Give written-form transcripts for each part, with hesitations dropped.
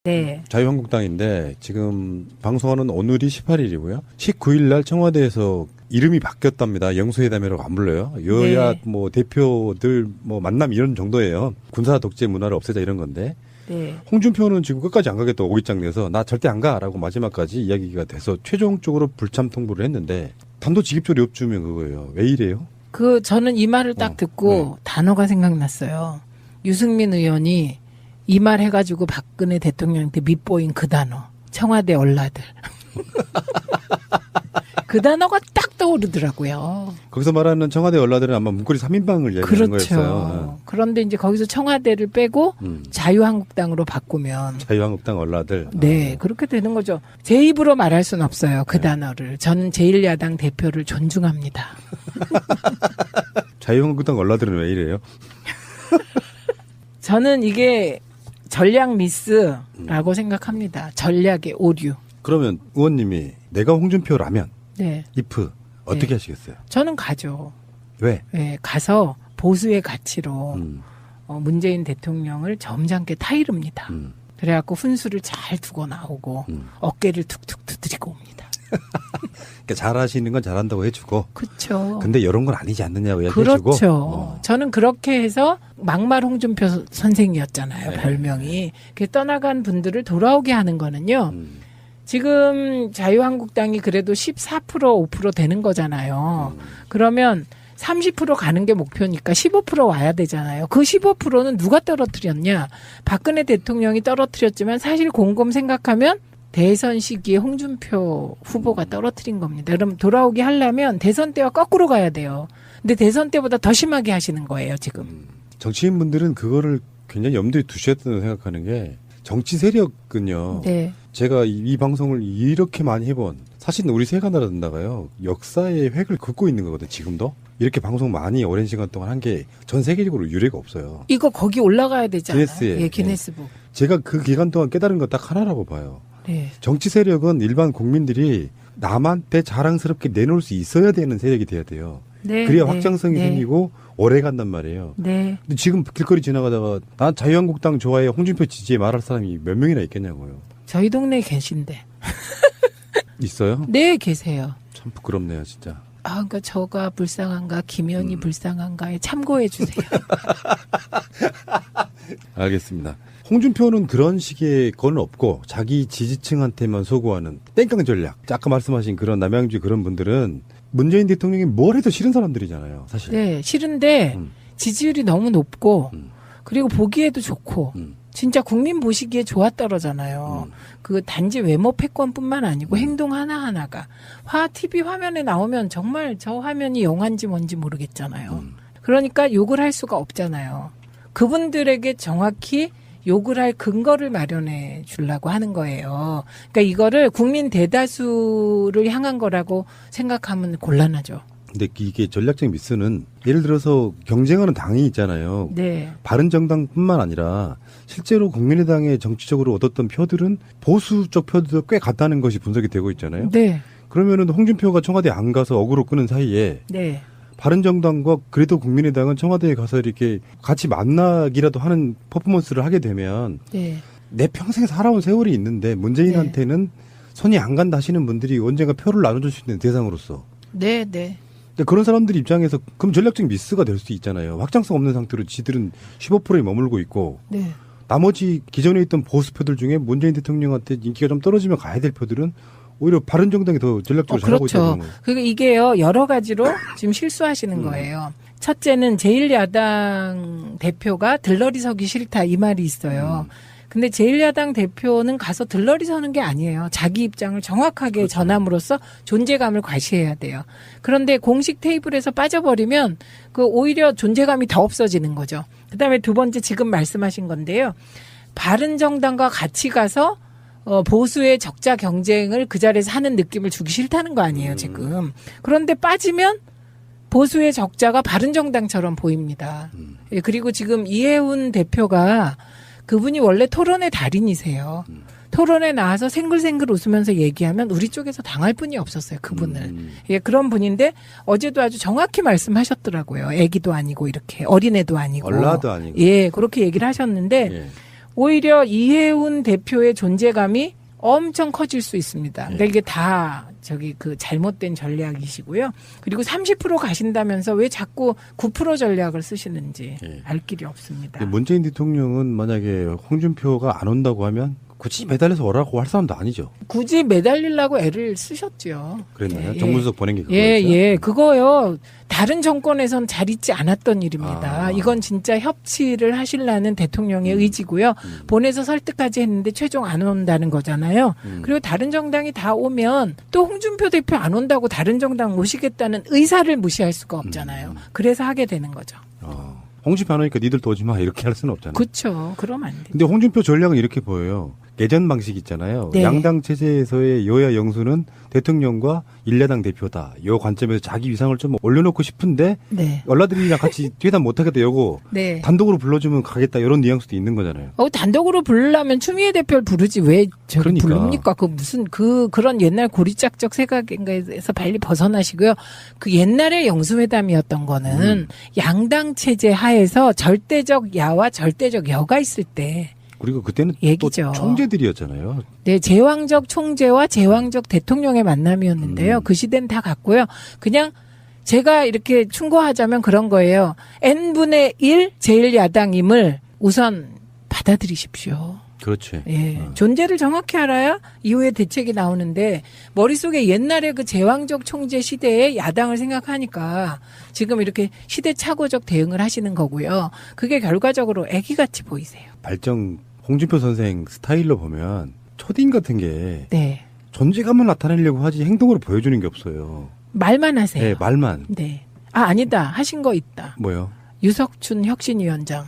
네. 자유한국당인데 지금 방송하는 오늘이 18일이고요. 19일 날 청와대에서 이름이 바뀌었답니다. 영수회담이라고 안 불러요. 여야 네. 뭐 대표들 뭐 만남 이런 정도예요. 군사 독재 문화를 없애자 이런 건데. 네. 홍준표는 지금 끝까지 안 가겠다고 오기장 내서 나 절대 안 가라고 마지막까지 이야기가 돼서 최종적으로 불참 통보를 했는데 단도직입적으로 엿주면 그거예요. 왜 이래요? 저는 이 말을 딱 듣고 단어가 생각났어요. 유승민 의원이 이 말 해가지고 박근혜 대통령한테 밑보인 그 단어. 청와대 얼라들. 그 단어가 딱 떠오르더라고요. 거기서 말하는 청와대 얼라들은 아마 문고리 3인방을 얘기하는 그렇죠. 거였어요. 그런데 이제 거기서 청와대를 빼고 자유한국당으로 바꾸면 자유한국당 얼라들. 네, 그렇게 되는 거죠. 제 입으로 말할 수는 없어요. 그 단어를. 저는 제1야당 대표를 존중합니다. 자유한국당 얼라들은 왜 이래요? 저는 이게 전략 미스라고 생각합니다. 전략의 오류. 그러면 의원님이 내가 홍준표라면 네. if 어떻게 네. 하시겠어요? 저는 가죠. 왜? 네, 가서 보수의 가치로 문재인 대통령을 점잖게 타이릅니다. 그래갖고 훈수를 잘 두고 나오고 어깨를 툭툭 두드리고 옵니다. 그러니까 잘하시는 건 잘한다고 해주고. 그렇죠. 근데 이런 건 아니지 않느냐고 얘기해주고. 그렇죠. 저는 그렇게 해서 막말 홍준표 선생이었잖아요. 네. 별명이. 그 떠나간 분들을 돌아오게 하는 거는요. 지금 자유한국당이 그래도 14% 5% 되는 거잖아요. 그러면 30% 가는 게 목표니까 15% 와야 되잖아요. 그 15%는 누가 떨어뜨렸냐? 박근혜 대통령이 떨어뜨렸지만 사실 곰곰 생각하면 대선 시기에 홍준표 후보가 떨어뜨린 겁니다. 그럼 돌아오게 하려면 대선 때와 거꾸로 가야 돼요. 근데 대선 때보다 더 심하게 하시는 거예요, 지금. 정치인분들은 그거를 굉장히 염두에 두셨다고 생각하는 게 정치 세력은요. 네. 제가 이 방송을 이렇게 많이 해본 사실은 우리 새가 나라 된다가요. 역사의 획을 긋고 있는 거거든요. 지금도. 이렇게 방송 많이 오랜 시간 동안 한 게 전 세계적으로 유례가 없어요. 이거 거기 올라가야 되지 않아요? 기네스에. 예, 기네스북. 제가 그 기간 동안 깨달은 건 딱 하나라고 봐요. 네. 정치 세력은 일반 국민들이 남한테 자랑스럽게 내놓을 수 있어야 되는 세력이 돼야 돼요. 네. 그래야 네, 확장성이 네. 생기고 오래 간단 말이에요. 네. 근데 지금 길거리 지나가다가 난 자유한국당 좋아해 홍준표 지지해 말할 사람이 몇 명이나 있겠냐고요. 저희 동네에 계신데. 있어요? 네, 계세요. 참 부끄럽네요, 진짜. 아, 그러니까 저가 불쌍한가, 김현이 불쌍한가에 참고해 주세요. 알겠습니다. 홍준표는 그런 식의 건 없고 자기 지지층한테만 소구하는 땡깡 전략. 아까 말씀하신 그런 남양주 그런 분들은 문재인 대통령이 뭘 해도 싫은 사람들이잖아요, 사실. 네, 싫은데 지지율이 너무 높고 그리고 보기에도 좋고 진짜 국민 보시기에 좋았더라잖아요. 그 단지 외모 패권뿐만 아니고 행동 하나하나가 TV 화면에 나오면 정말 저 화면이 영화인지 뭔지 모르겠잖아요. 그러니까 욕을 할 수가 없잖아요. 그분들에게 정확히 욕을 할 근거를 마련해 주려고 하는 거예요. 그러니까 이거를 국민 대다수를 향한 거라고 생각하면 곤란하죠. 근데 이게 전략적 미스는 예를 들어서 경쟁하는 당이 있잖아요. 네. 바른정당뿐만 아니라 실제로 국민의당에 정치적으로 얻었던 표들은 보수 쪽 표들도 꽤 같다는 것이 분석이 되고 있잖아요. 네. 그러면은 홍준표가 청와대 안 가서 어그로 끄는 사이에 네. 바른정당과 그래도 국민의당은 청와대에 가서 이렇게 같이 만나기라도 하는 퍼포먼스를 하게 되면 네. 내 평생 살아온 세월이 있는데 문재인한테는 손이 안 간다 하시는 분들이 언젠가 표를 나눠줄 수 있는 대상으로서. 네, 네. 근데 그런 사람들 입장에서 그럼 전략적 미스가 될 수 있잖아요. 확장성 없는 상태로 지들은 15%에 머물고 있고 네. 나머지 기존에 있던 보수표들 중에 문재인 대통령한테 인기가 좀 떨어지면 가야 될 표들은 오히려 바른정당이 더 전략적으로 잘하고 그렇죠. 있다는 거예요. 그러니까 이게요, 여러 가지로 지금 실수하시는 거예요. 첫째는 제1야당 대표가 들러리 서기 싫다 이 말이 있어요. 근데 제1야당 대표는 가서 들러리 서는 게 아니에요. 자기 입장을 정확하게 그렇죠. 전함으로써 존재감을 과시해야 돼요. 그런데 공식 테이블에서 빠져버리면 그 오히려 존재감이 더 없어지는 거죠. 그다음에 두 번째 지금 말씀하신 건데요. 바른정당과 같이 가서 보수의 적자 경쟁을 그 자리에서 하는 느낌을 주기 싫다는 거 아니에요, 지금. 그런데 빠지면 보수의 적자가 바른정당처럼 보입니다. 예, 그리고 지금 이해훈 대표가 그분이 원래 토론의 달인이세요. 토론에 나와서 생글생글 웃으면서 얘기하면 우리 쪽에서 당할 분이 없었어요, 그분을. 예, 그런 분인데 어제도 아주 정확히 말씀하셨더라고요. 애기도 아니고 이렇게 어린애도 아니고. 얼라도 아니고. 예, 그렇게 얘기를 하셨는데 예. 오히려 이해운 대표의 존재감이 엄청 커질 수 있습니다. 근데 이게 다 그 잘못된 전략이시고요. 그리고 30% 가신다면서 왜 자꾸 9% 전략을 쓰시는지 알 길이 없습니다. 문재인 대통령은 만약에 홍준표가 안 온다고 하면 굳이 매달려서 오라고 할 사람도 아니죠. 굳이 매달리려고 애를 쓰셨죠. 그랬나요? 정문석 보낸 게 그거였죠? 예, 그거요. 다른 정권에선 잘 있지 않았던 일입니다. 아. 이건 진짜 협치를 하시려는 대통령의 의지고요. 보내서 설득까지 했는데 최종 안 온다는 거잖아요. 그리고 다른 정당이 다 오면 또 홍준표 대표 안 온다고 다른 정당 모시겠다는 의사를 무시할 수가 없잖아요. 그래서 하게 되는 거죠. 홍준표 안 오니까 니들도 오지 마 이렇게 할 수는 없잖아요. 그렇죠. 그러면 안 돼요. 근데 홍준표 전략은 이렇게 보여요. 예전 방식 있잖아요. 네. 양당 체제에서의 여야 영수는 대통령과 일야당 대표다. 이 관점에서 자기 위상을 좀 올려놓고 싶은데 네. 얼라들이랑 같이 회담 못하겠다. 요거 네. 단독으로 불러주면 가겠다. 이런 뉘앙스도 있는 거잖아요. 단독으로 부르려면 추미애 대표를 부르지 왜 저기 그러니까. 부릅니까? 그런 옛날 고리짝적 생각에서 빨리 벗어나시고요. 그 옛날의 영수회담이었던 거는 양당 체제 하에서 절대적 야와 절대적 여가 있을 때 그리고 그때는 얘기죠. 또 총재들이었잖아요. 네, 제왕적 총재와 제왕적 대통령의 만남이었는데요. 그 시대는 다 갔고요. 그냥 제가 이렇게 충고하자면 그런 거예요. N분의 1 제1야당임을 우선 받아들이십시오. 그렇지. 예. 존재를 정확히 알아야 이후에 대책이 나오는데 머릿속에 옛날에 그 제왕적 총재 시대의 야당을 생각하니까 지금 이렇게 시대착오적 대응을 하시는 거고요. 그게 결과적으로 애기같이 보이세요. 발정 홍준표 선생 스타일로 보면 초딩 같은 게 네. 존재감을 나타내려고 하지 행동으로 보여주는 게 없어요. 말만 하세요. 네, 말만. 네. 아니다. 하신 거 있다. 뭐요? 유석춘 혁신위원장.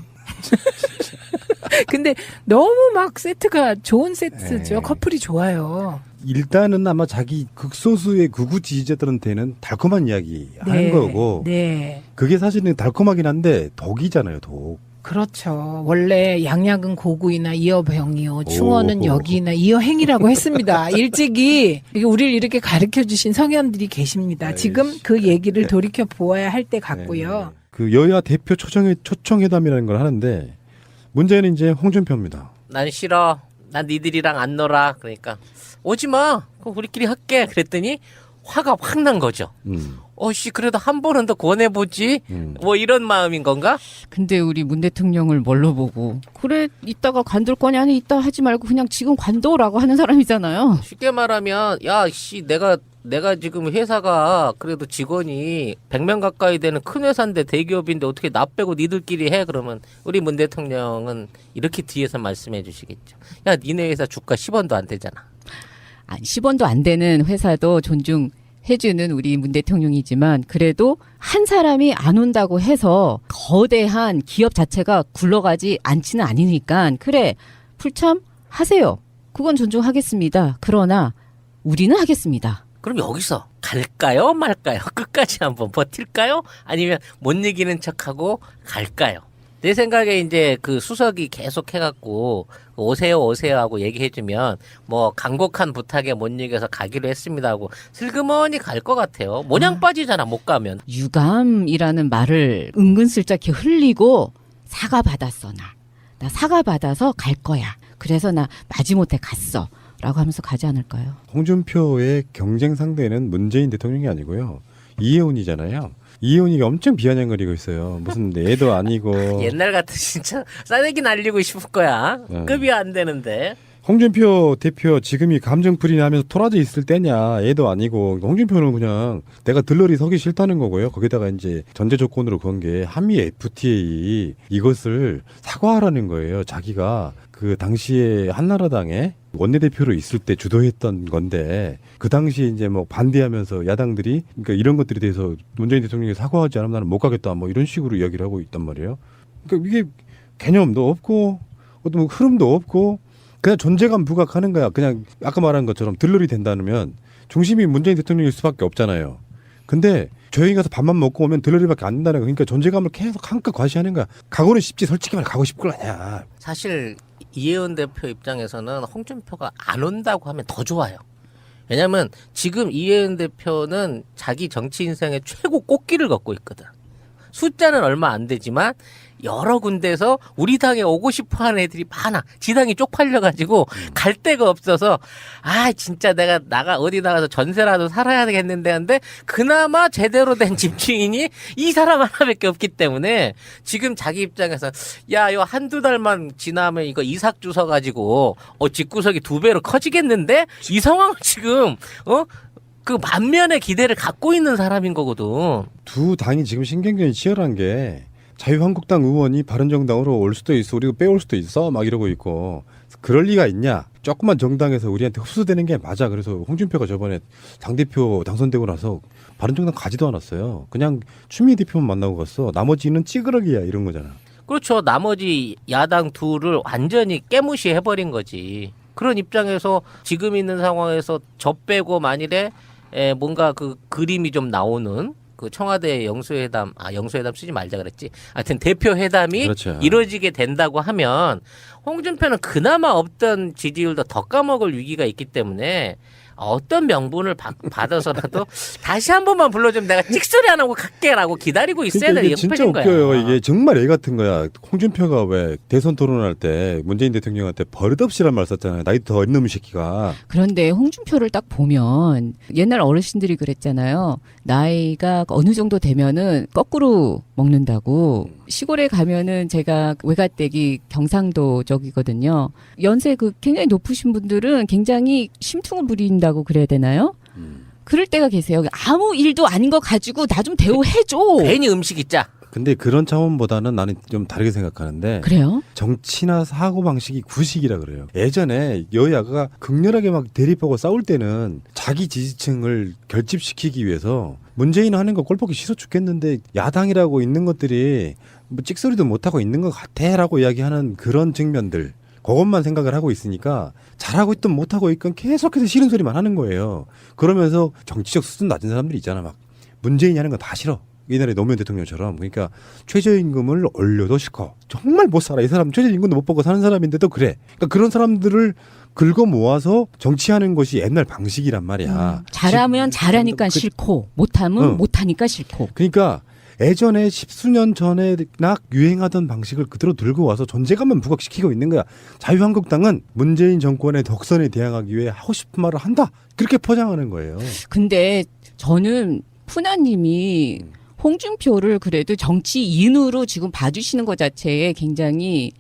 근데 너무 막 세트가 좋은 세트죠. 네. 커플이 좋아요. 일단은 아마 자기 극소수의 극우 지지자들한테는 달콤한 이야기 하는 거고 네. 그게 사실은 달콤하긴 한데 독이잖아요, 독. 그렇죠. 원래 양약은 고구이나 이어병이요. 충어는 오. 역이나 이어행이라고 했습니다. 일찍이 우리를 이렇게 가르쳐 주신 성현들이 계십니다. 지금 그 얘기를 돌이켜 보아야 할 때 같고요. 네. 그 여야 대표 초청회담이라는 걸 하는데 문제는 이제 홍준표입니다. 난 싫어. 난 니들이랑 안 놀아. 그러니까 오지 마. 그럼 우리끼리 할게. 그랬더니 화가 확 난 거죠. 어씨 그래도 한 번은 더 권해보지. 뭐 이런 마음인 건가? 근데 우리 문 대통령을 뭘로 보고 그래 이따가 관둘 거냐 아니 이따 하지 말고 그냥 지금 관둬라고 하는 사람이잖아요. 쉽게 말하면 야씨 내가 지금 회사가 그래도 직원이 100명 가까이 되는 큰 회사인데 대기업인데 어떻게 나 빼고 니들끼리 해? 그러면 우리 문 대통령은 이렇게 뒤에서 말씀해 주시겠죠. 야 니네 회사 주가 10원도 안 되잖아. 아니 10원도 안 되는 회사도 존중해주는 우리 문 대통령이지만 그래도 한 사람이 안 온다고 해서 거대한 기업 자체가 굴러가지 않지는 않으니까 그래 풀참 하세요. 그건 존중하겠습니다. 그러나 우리는 하겠습니다. 그럼 여기서 갈까요 말까요? 끝까지 한번 버틸까요? 아니면 못 이기는 척하고 갈까요? 내 생각에 이제 그 수석이 계속 해갖고 오세요 하고 얘기해주면 뭐 간곡한 부탁에 못 이겨서 가기로 했습니다 하고 슬그머니 갈 것 같아요. 모냥 빠지잖아 못 가면. 유감이라는 말을 은근슬쩍 이렇게 흘리고 사과받았어 나 사과받아서 갈 거야. 그래서 나 마지못해 갔어. 라고 하면서 가지 않을까요? 홍준표의 경쟁 상대는 문재인 대통령이 아니고요. 이혜훈이잖아요. 이혜훈이가 엄청 비아냥거리고 있어요. 무슨 애도 아니고. 옛날 같은 진짜 싸대기 날리고 싶을 거야. 네. 급이 안 되는데. 홍준표 대표 지금이 감정풀이나 하면서 토라져 있을 때냐. 애도 아니고. 홍준표는 그냥 내가 들러리 서기 싫다는 거고요. 거기다가 이제 전제 조건으로 건 게 한미 FTA 이것을 사과하라는 거예요. 자기가 그 당시에 한나라당에 원내대표로 있을 때 주도했던 건데 그 당시에 이제 뭐 반대하면서 야당들이 그러니까 이런 것들에 대해서 문재인 대통령이 사과하지 않으면 나는 못 가겠다 뭐 이런 식으로 이야기를 하고 있단 말이에요. 그러니까 이게 개념도 없고 어떤 뭐 흐름도 없고 그냥 존재감 부각하는 거야. 그냥 아까 말한 것처럼 들러리 된다면 중심이 문재인 대통령일 수밖에 없잖아요. 근데 조용히 가서 밥만 먹고 오면 들러리밖에 안 된다는 거. 그러니까 존재감을 계속 한껏 과시하는 거야. 가고는 싶지 솔직히 말해 가고 싶을 거 아니야. 사실 이혜원 대표 입장에서는 홍준표가 안 온다고 하면 더 좋아요. 왜냐하면 지금 이혜원 대표는 자기 정치 인생의 최고 꽃길을 걷고 있거든. 숫자는 얼마 안 되지만 여러 군데서 우리 당에 오고 싶어 하는 애들이 많아. 지당이 쪽팔려가지고 갈 데가 없어서 진짜 내가 어디 나가서 전세라도 살아야 되겠는데 한데 그나마 제대로 된 집주인이 이 사람 하나밖에 없기 때문에 지금 자기 입장에서 야, 이거 한두 달만 지나면 이거 이삭 주워 가지고 집구석이 2배로 커지겠는데 이 상황 지금 그 만면의 기대를 갖고 있는 사람인 거거든. 두 당이 지금 신경전이 치열한 게 자유한국당 의원이 바른정당으로 올 수도 있어, 우리가 빼올 수도 있어 막 이러고 있고, 그럴 리가 있냐? 조그만 정당에서 우리한테 흡수되는 게 맞아. 그래서 홍준표가 저번에 당대표 당선되고 나서 바른정당 가지도 않았어요. 그냥 추미애 대표만 만나고 갔어. 나머지는 찌그러기야 이런 거잖아. 그렇죠. 나머지 야당 둘을 완전히 깨무시해버린 거지. 그런 입장에서 지금 있는 상황에서 저 빼고 만일에 뭔가 그 그림이 좀 나오는 그 청와대 영수회담, 영수회담 쓰지 말자 그랬지. 하여튼 대표회담이 그렇죠. 이루어지게 된다고 하면 홍준표는 그나마 없던 지지율도 더 까먹을 위기가 있기 때문에 어떤 명분을 받아서라도 다시 한 번만 불러주면 내가 찍소리 안 하고 갈게라고 기다리고 있어야 그러니까 되는 이게 진짜 형편인 웃겨요. 거야. 이게 정말 애 같은 거야. 홍준표가 왜 대선 토론할 때 문재인 대통령한테 버릇없이란 말 썼잖아요. 나이도 더 있는 새끼가. 그런데 홍준표를 딱 보면 옛날 어르신들이 그랬잖아요. 나이가 어느 정도 되면은 거꾸로 먹는다고. 시골에 가면은 제가 외갓댁이 경상도 쪽이거든요. 연세 굉장히 높으신 분들은 굉장히 심퉁을 부린다고 그래야 되나요? 그럴 때가 계세요. 아무 일도 아닌 거 가지고 나 좀 대우해줘. 괜히 음식이 짜. 근데 그런 차원보다는 나는 좀 다르게 생각하는데, 그래요? 정치나 사고 방식이 구식이라 그래요. 예전에 여야가 극렬하게 막 대립하고 싸울 때는 자기 지지층을 결집시키기 위해서 문재인 하는 거 꼴보기 싫어 죽겠는데 야당이라고 있는 것들이 뭐 찍소리도 못하고 있는 것 같아라고 이야기하는 그런 측면들, 그것만 생각을 하고 있으니까 잘하고 있든 못하고 있든 계속해서 싫은 소리만 하는 거예요. 그러면서 정치적 수준 낮은 사람들이 있잖아. 막 문재인이 하는 거 다 싫어. 옛날에 노무현 대통령처럼. 그러니까 최저임금을 올려도 싫고 정말 못 살아. 이 사람 최저임금도 못 받고 사는 사람인데도 그래. 그러니까 그런 사람들을 긁어 모아서 정치하는 것이 옛날 방식이란 말이야. 잘하면 잘하니까 싫고 못하면 못하니까 싫고. 그러니까 예전에 10수년 전에 막 유행하던 방식을 그대로 들고 와서 존재감만 부각시키고 있는 거야. 자유한국당은 문재인 정권의 덕선에 대항하기 위해 하고 싶은 말을 한다. 그렇게 포장하는 거예요. 근데 저는 푸나님이 홍준표를 그래도 정치인으로 지금 봐주시는 것 자체에 굉장히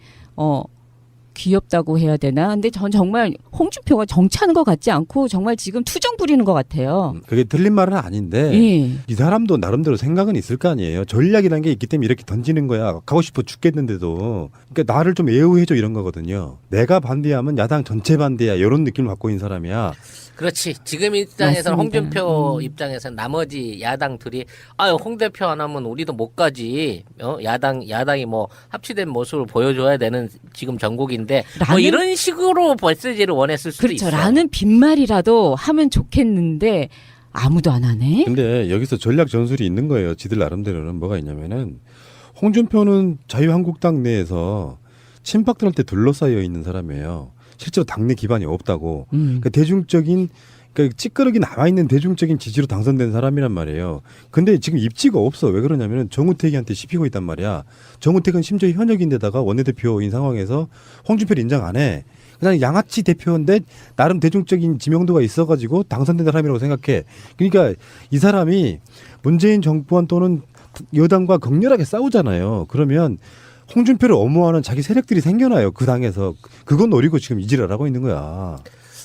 귀엽다고 해야 되나? 근데 전 정말 홍준표가 정치하는 것 같지 않고 정말 지금 투정 부리는 것 같아요. 그게 틀린 말은 아닌데 예. 이 사람도 나름대로 생각은 있을 거 아니에요. 전략이라는 게 있기 때문에 이렇게 던지는 거야. 가고 싶어 죽겠는데도. 그러니까 나를 좀 예우해줘 이런 거거든요. 내가 반대하면 야당 전체 반대야. 이런 느낌을 갖고 있는 사람이야. 그렇지. 지금 입장에서는 맞습니다. 홍준표 입장에서는 나머지 야당 둘이 홍 대표 안 하면 우리도 못 가지. 야당이 뭐 합치된 모습을 보여줘야 되는 지금 전국인데 뭐 이런 식으로 메시지를 원했을 수도 그렇죠. 있어. 라는 빈말이라도 하면 좋겠는데 아무도 안 하네. 근데 여기서 전략 전술이 있는 거예요. 지들 나름대로는 뭐가 있냐면은 홍준표는 자유한국당 내에서 친박들한테 둘러싸여 있는 사람이에요. 실제로 당내 기반이 없다고. 그러니까 대중적인, 그러니까 찌끄러기 남아있는 대중적인 지지로 당선된 사람이란 말이에요. 근데 지금 입지가 없어. 왜 그러냐면은 정우택이한테 씹히고 있단 말이야. 정우택은 심지어 현역인데다가 원내대표인 상황에서 홍준표를 인정 안 해. 그냥 양아치 대표인데 나름 대중적인 지명도가 있어가지고 당선된 사람이라고 생각해. 그러니까 이 사람이 문재인 정권 또는 여당과 격렬하게 싸우잖아요. 그러면 홍준표를 엄호하는 자기 세력들이 생겨나요. 그 당에서. 그건 노리고 지금 이지랄 하고 있는 거야.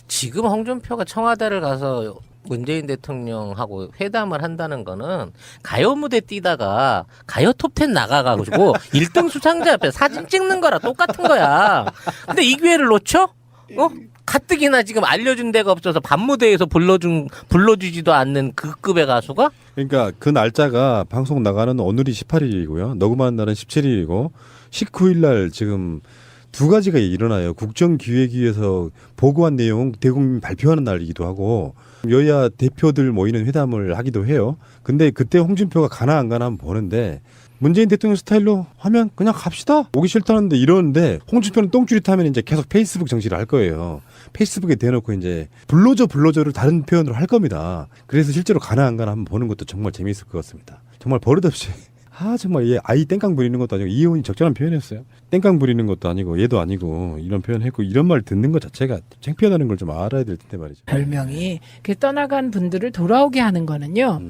지금 홍준표가 청와대를 가서 문재인 대통령하고 회담을 한다는 거는 가요 무대 뛰다가 가요 톱10 나가가지고 1등 수상자 앞에 사진 찍는 거랑 똑같은 거야. 근데 이 기회를 놓쳐? 가뜩이나 지금 알려준 데가 없어서 밤무대에서 불러주지도 않는 그 급의 가수가? 그러니까 그 날짜가 방송 나가는 오늘이 18일이고요. 녹음하는 날은 17일이고 19일 날 지금 두 가지가 일어나요. 국정기획위에서 보고한 내용 대국민 발표하는 날이기도 하고 여야 대표들 모이는 회담을 하기도 해요. 근데 그때 홍준표가 가나 안 가나 한번 보는데 문재인 대통령 스타일로 하면 그냥 갑시다. 오기 싫다는데 이러는데 홍준표는 똥줄이 타면 이제 계속 페이스북 정치를 할 거예요. 페이스북에 대놓고 이제 불러줘를 다른 표현으로 할 겁니다. 그래서 실제로 가나 안 가나 한번 보는 것도 정말 재미있을 것 같습니다. 정말 버릇없이 정말 얘 아이 땡깡 부리는 것도 아니고 이혜원이 적절한 표현이었어요. 땡깡 부리는 것도 아니고 얘도 아니고 이런 표현했고 이런 말 듣는 것 자체가 창피하다는 걸 좀 알아야 될 텐데 말이죠. 별명이 그 떠나간 분들을 돌아오게 하는 거는요.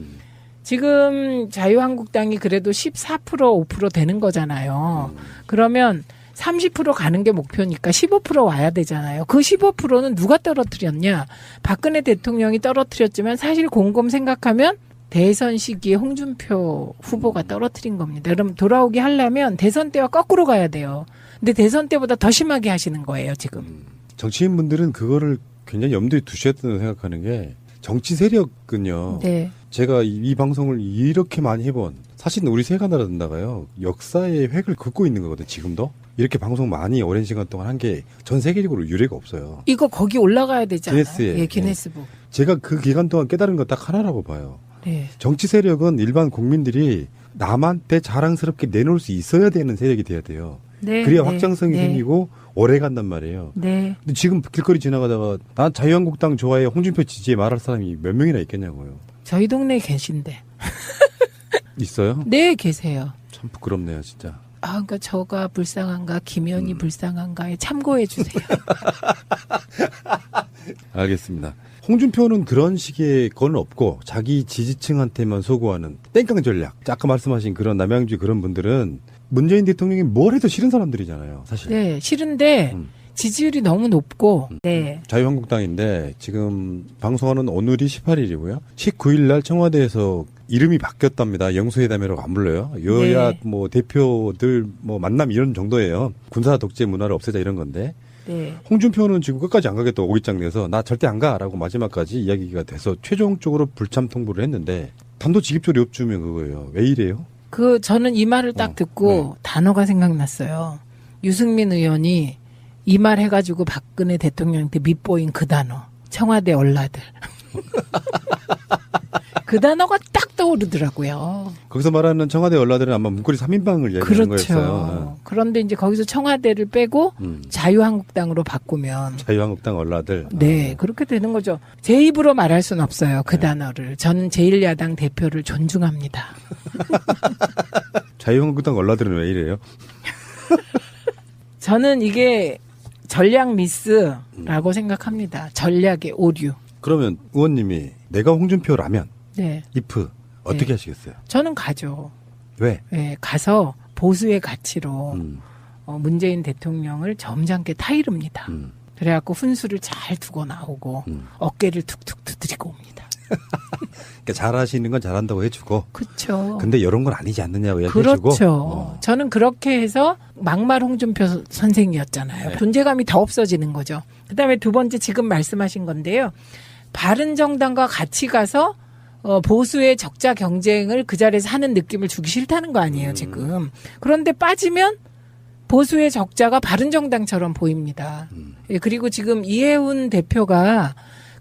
지금 자유한국당이 그래도 14% 5% 되는 거잖아요. 그러면 30% 가는 게 목표니까 15% 와야 되잖아요. 그 15%는 누가 떨어뜨렸냐? 박근혜 대통령이 떨어뜨렸지만 사실 곰곰 생각하면 대선 시기에 홍준표 후보가 떨어뜨린 겁니다. 그럼 돌아오게 하려면 대선 때와 거꾸로 가야 돼요. 근데 대선 때보다 더 심하게 하시는 거예요, 지금. 정치인분들은 그거를 굉장히 염두에 두셔야 된다고 생각하는 게 정치 세력은요. 네. 제가 이 방송을 이렇게 많이 해본 사실은 우리 새가 나라든다가요. 역사의 획을 긋고 있는 거거든요. 지금도. 이렇게 방송 많이 오랜 시간 동안 한 게 전 세계적으로 유례가 없어요. 이거 거기 올라가야 되지 않아요? 기네스에. 예, 기네스북. 제가 그 기간 동안 깨달은 건 딱 하나라고 봐요. 네. 정치 세력은 일반 국민들이 남한테 자랑스럽게 내놓을 수 있어야 되는 세력이 돼야 돼요. 네. 그래야 네, 확장성이 네. 생기고 오래 간단 말이에요. 네. 근데 지금 길거리 지나가다가 난 자유한국당 좋아해 홍준표 지지해 말할 사람이 몇 명이나 있겠냐고요. 저희 동네에 계신데. 있어요? 네, 계세요. 참 부끄럽네요, 진짜. 아, 그러니까 저가 불쌍한가, 김현이 불쌍한가에 참고해 주세요. 알겠습니다. 홍준표는 그런 식의 건 없고 자기 지지층한테만 소구하는 땡깡 전략. 아까 말씀하신 그런 남양주 그런 분들은 문재인 대통령이 뭘 해도 싫은 사람들이잖아요, 사실. 네, 싫은데 음. 지지율이 너무 높고, 네. 자유한국당인데 지금 방송하는 오늘이 18일이고요. 19일 날 청와대에서 이름이 바뀌었답니다. 영수회담이라고 안 불러요. 여야 네. 뭐 대표들 뭐 만남 이런 정도예요. 군사 독재 문화를 없애자 이런 건데. 네. 홍준표는 지금 끝까지 안 가겠다고 오기장 내서 나 절대 안 가라고 마지막까지 이야기가 돼서 최종적으로 불참 통보를 했는데 단도직입적으로 엽주면 그거예요. 왜 이래요? 저는 이 말을 딱 듣고 단어가 생각났어요. 유승민 의원이 이 말 해가지고 박근혜 대통령한테 밑보인 그 단어. 청와대 얼라들. 그 단어가 딱 떠오르더라고요. 거기서 말하는 청와대 얼라들은 아마 문고리 3인방을 얘기하는 그렇죠. 거였어요. 그런데 이제 거기서 청와대를 빼고 자유한국당으로 바꾸면 자유한국당 얼라들. 네, 그렇게 되는 거죠. 제 입으로 말할 수는 없어요. 그 단어를. 저는 제1야당 대표를 존중합니다. 자유한국당 얼라들은 왜 이래요? 저는 이게 전략 미스라고 생각합니다. 전략의 오류. 그러면 의원님이 내가 홍준표라면 네. if 어떻게 네. 하시겠어요? 저는 가죠. 왜? 네, 가서 보수의 가치로 음, 문재인 대통령을 점잖게 타이릅니다. 그래갖고 훈수를 잘 두고 나오고 어깨를 툭툭 두드리고 옵니다. 그러니까 잘하시는 건 잘한다고 해주고 그렇죠. 근데 이런 건 아니지 않느냐고 얘기해주고 그렇죠. 저는 그렇게 해서 막말 홍준표 선생이었잖아요. 네. 존재감이 더 없어지는 거죠. 그다음에 두 번째 지금 말씀하신 건데요. 바른정당과 같이 가서 보수의 적자 경쟁을 그 자리에서 하는 느낌을 주기 싫다는 거 아니에요, 지금. 그런데 빠지면 보수의 적자가 바른정당처럼 보입니다. 예, 그리고 지금 이해훈 대표가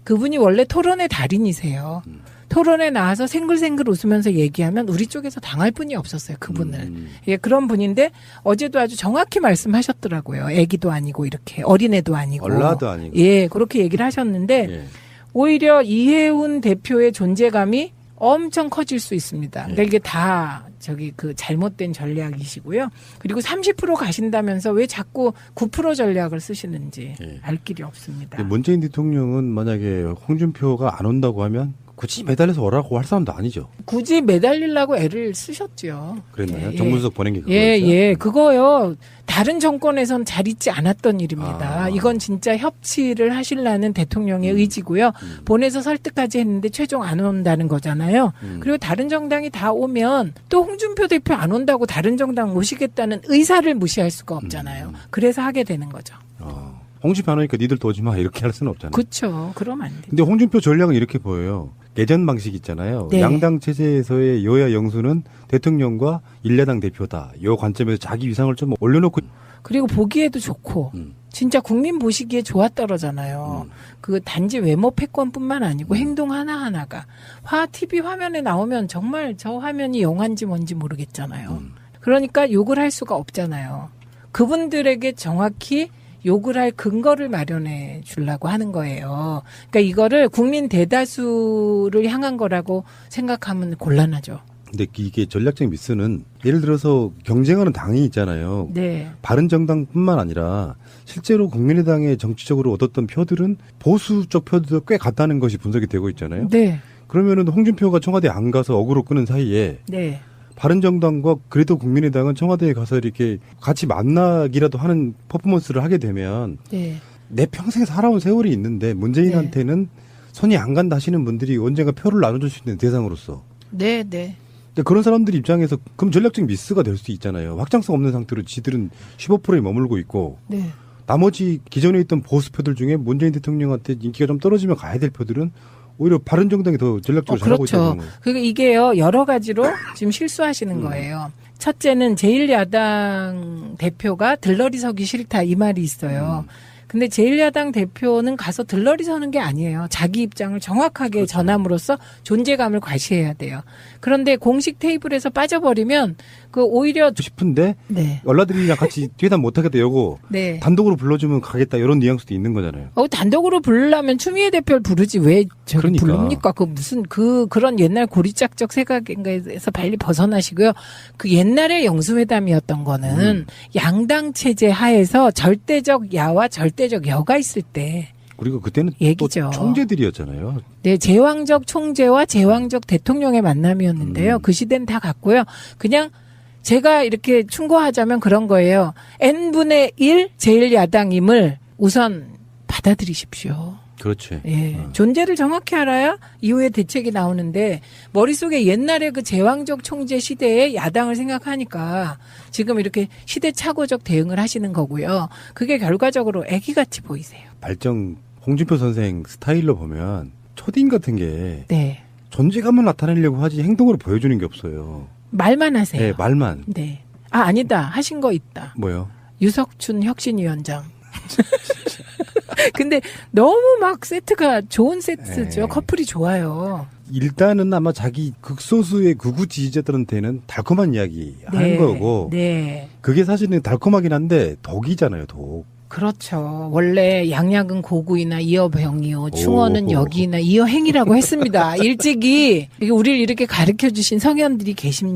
그분이 원래 토론의 달인이세요. 토론에 나와서 생글생글 웃으면서 얘기하면 우리 쪽에서 당할 분이 없었어요, 그분을. 예, 그런 분인데 어제도 아주 정확히 말씀하셨더라고요. 애기도 아니고 이렇게 어린애도 아니고. 얼라도 아니고. 예, 그렇게 얘기를 하셨는데 예. 오히려 이해훈 대표의 존재감이 엄청 커질 수 있습니다. 그러니까 이게 다 그 잘못된 전략이시고요. 그리고 30% 가신다면서 왜 자꾸 9% 전략을 쓰시는지 예. 알 길이 없습니다. 문재인 대통령은 만약에 홍준표가 안 온다고 하면 굳이 매달려서 오라고 할 사람도 아니죠. 굳이 매달리려고 애를 쓰셨죠. 그랬나요? 예, 정문석 보낸 게 그거였어요? 예, 그거요. 다른 정권에선 잘 있지 않았던 일입니다. 아. 이건 진짜 협치를 하시려는 대통령의 의지고요. 보내서 설득까지 했는데 최종 안 온다는 거잖아요. 그리고 다른 정당이 다 오면 또 홍준표 대표 안 온다고 다른 정당 모시겠다는 의사를 무시할 수가 없잖아요. 그래서 하게 되는 거죠. 홍준표 안 오니까 니들도 오지 마 이렇게 할 수는 없잖아요. 그렇죠. 그러면 안 돼요. 근데 홍준표 전략은 이렇게 보여요. 예전 방식 있잖아요. 네. 양당 체제에서의 여야 영수는 대통령과 일야당 대표다. 이 관점에서 자기 위상을 좀 올려놓고 그리고 보기에도 좋고 진짜 국민 보시기에 좋았더라잖아요. 그 단지 외모 패권뿐만 아니고 행동 하나하나가 TV 화면에 나오면 정말 저 화면이 영화인지 뭔지 모르겠잖아요. 그러니까 욕을 할 수가 없잖아요. 그분들에게 정확히 욕을 할 근거를 마련해 주려고 하는 거예요. 그러니까 이거를 국민 대다수를 향한 거라고 생각하면 곤란하죠. 근데 이게 전략적 미스는 예를 들어서 경쟁하는 당이 있잖아요. 네. 바른정당뿐만 아니라 실제로 국민의당의 정치적으로 얻었던 표들은 보수 쪽 표들도 꽤 같다는 것이 분석이 되고 있잖아요. 네. 그러면은 홍준표가 청와대 안 가서 어그로 끄는 사이에 네. 바른정당과 그래도 국민의당은 청와대에 가서 이렇게 같이 만나기라도 하는 퍼포먼스를 하게 되면 네. 내 평생 살아온 세월이 있는데 문재인한테는 손이 안 간다 하시는 분들이 언젠가 표를 나눠줄 수 있는 대상으로서. 네. 네. 근데 그런 사람들 입장에서 그럼 전략적 미스가 될 수 있잖아요. 확장성 없는 상태로 지들은 15%에 머물고 있고 네. 나머지 기존에 있던 보수표들 중에 문재인 대통령한테 인기가 좀 떨어지면 가야 될 표들은 오히려 바른정당이 더 전략적으로 잘하고 그렇죠. 있다는 거예요. 그러니까 이게요, 여러 가지로 지금 실수하시는 거예요. 첫째는 제1야당 대표가 들러리 서기 싫다 이 말이 있어요. 근데 제1야당 대표는 가서 들러리 서는 게 아니에요. 자기 입장을 정확하게 그렇죠. 전함으로써 존재감을 과시해야 돼요. 그런데 공식 테이블에서 빠져버리면 그 오히려 싶은데 네. 얼라들이랑 같이 뒤에다 못하겠다 이러고 네. 단독으로 불러주면 가겠다 이런 뉘앙스도 있는 거잖아요. 단독으로 부르려면 추미애 대표를 부르지 왜 저기 그러니까. 부릅니까? 그 무슨 그런 옛날 고리짝적 생각에서 빨리 벗어나시고요. 그 옛날의 영수회담이었던 거는 양당 체제 하에서 절대적 야와 절대적 여가 있을 때 그리고 그때는 얘기죠. 또 총재들이었잖아요. 네, 제왕적 총재와 제왕적 대통령의 만남이었는데요. 그 시대는 다 갔고요. 그냥 제가 이렇게 충고하자면 그런 거예요. N분의 1 제1야당임을 우선 받아들이십시오. 그렇지. 예. 존재를 정확히 알아야 이후에 대책이 나오는데 머릿속에 옛날에 그 제왕적 총재 시대의 야당을 생각하니까 지금 이렇게 시대착오적 대응을 하시는 거고요. 그게 결과적으로 애기같이 보이세요. 발정 홍준표 선생 스타일로 보면 초딩 같은 게 네. 존재감을 나타내려고 하지 행동으로 보여주는 게 없어요. 말만 하세요. 네, 말만. 네. 아니다. 하신 거 있다. 뭐요? 유석춘 혁신위원장. 근데 너무 막 세트가 좋은 세트죠. 네. 커플이 좋아요. 일단은 아마 자기 극소수의 극우 지지자들한테는 달콤한 이야기 하는 거고 네. 그게 사실은 달콤하긴 한데 독이잖아요, 독. 그렇죠. 원래 양약은 고구이나 이어병이요. 충어는 오. 여기나 이어행이라고 했습니다. 일찍이 우리를 이렇게 가르쳐 주신 성현들이 계십니다.